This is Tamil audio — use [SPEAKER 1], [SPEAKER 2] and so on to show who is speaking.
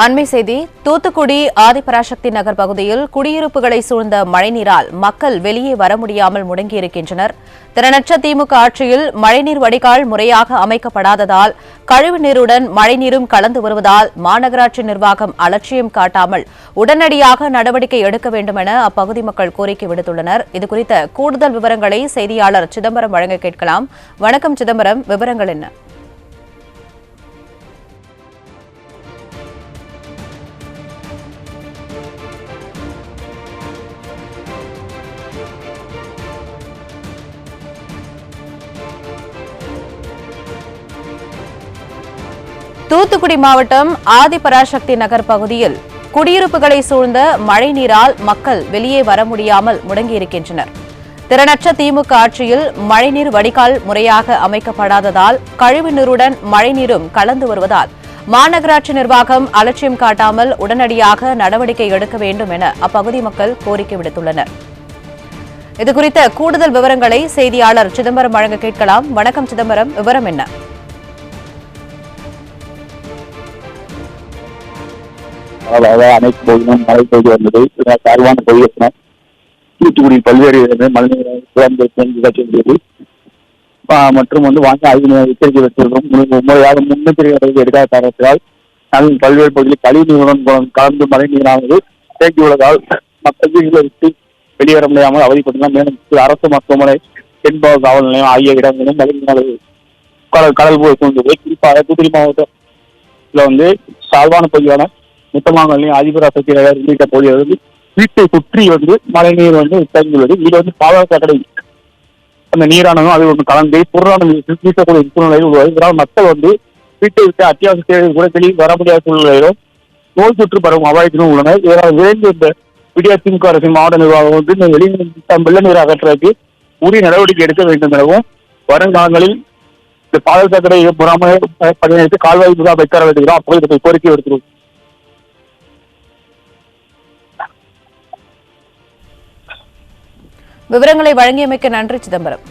[SPEAKER 1] அண்மை செய்தி தூத்துக்குடி ஆதிபராசக்தி நகர் பகுதியில் குடியிருப்புகளை சூழ்ந்த மழைநீரால் மக்கள் வெளியே வர முடியாமல் முடங்கியிருக்கின்றனர். திறனற்ற திமுக ஆட்சியில் மழைநீர் வடிகால் முறையாக அமைக்கப்படாததால் கழிவுநீருடன் மழைநீரும் கலந்து வருவதால் மாநகராட்சி நிர்வாகம் அலட்சியம் காட்டாமல் உடனடியாக நடவடிக்கை எடுக்க வேண்டும் என அப்பகுதி மக்கள் கோரிக்கை விடுத்துள்ளனர். இதுகுறித்த கூடுதல் விவரங்களை செய்தியாளர் சிதம்பரம் வழங்க கேட்கலாம். வணக்கம் சிதம்பரம், விவரங்கள் என்ன? தூத்துக்குடி மாவட்டம் ஆதிபராசக்தி நகர் பகுதியில் குடியிருப்புகளை சூழ்ந்த மழைநீரால் மக்கள் வெளியே வர முடியாமல் முடங்கியிருக்கின்றனர். திறனற்ற திமுக ஆட்சியில் மழைநீர் வடிகால் முறையாக அமைக்கப்படாததால் கழிவுநீருடன் மழைநீரும் கலந்து வருவதால் மாநகராட்சி நிர்வாகம் அலட்சியம் காட்டாமல் உடனடியாக நடவடிக்கை எடுக்க வேண்டும் என அப்பகுதி மக்கள் கோரிக்கை விடுத்துள்ளனர். இதுகுறித்த கூடுதல் விவரங்களை செய்தியாளர் சிதம்பரம் வழங்க கேட்கலாம். வணக்கம் சிதம்பரம், விவரம் என்ன?
[SPEAKER 2] அனைத்து பகுதியும் மழை பெய்து வந்தது. தாழ்வான பகுதியினர் தூத்துக்குடியில் பல்வேறு மழைநீர் மற்றும் வாங்க ஆய்வு எச்சரிக்கை வச்சிருக்கிறோம். முறையாக முன்னெச்சரிக்கை எடுக்காத காரணத்தால் பல்வேறு பகுதியில் கழிவுநீருடன் கலந்து மழை நீரானது தேங்கியுள்ளதால் மக்கள் வீடுகளை விட்டு வெளியேற முடியாமல் அவதிப்பட்டுள்ளனர். மேலும் அரசு மருத்துவமனை, தென்பக காவல் நிலையம் ஆகிய இடங்களிலும் மழை கடல் போய் கொண்டது. குறிப்பாக தூத்துக்குடி மாவட்டத்தில் தாழ்வான பகுதியான முத்தமாங்கல்லையும் ஆதிபராசக்தி நகர் உள்ளிட்ட பகுதிகள் வீட்டை சுற்றி மழைநீர் தேங்கியுள்ளது. இது பாதாள அந்த நீரானதும் அது கலந்து புறான வீசக்கூடிய சூழ்நிலையில் உள்ளது. இதனால் மக்கள் வீட்டை விட்டு அத்தியாவசிய தேவைகள் கூட வெளியே வர முடியாத சூழ்நிலையிலும் நோய் தொற்று பரவும் அபாயத்திலும் உள்ளனர். இதனால் விரைந்து இந்த விடியா திமுக அரசின் மாவட்ட நிர்வாகம் வெள்ள நீர் அகற்றுவதற்கு உரிய நடவடிக்கை எடுக்க வேண்டும் எனவும் வருங்காலங்களில் இந்த பாதாள சாக்கடை புறாமல் பணியெடுத்து கால்வாய் முகாம் வைக்க வேண்டுகிறோம் அப்போது கோரிக்கை எடுத்துள்ளோம்.
[SPEAKER 1] விவரங்களை வழங்கியமைக்க நன்றி சிதம்பரம்.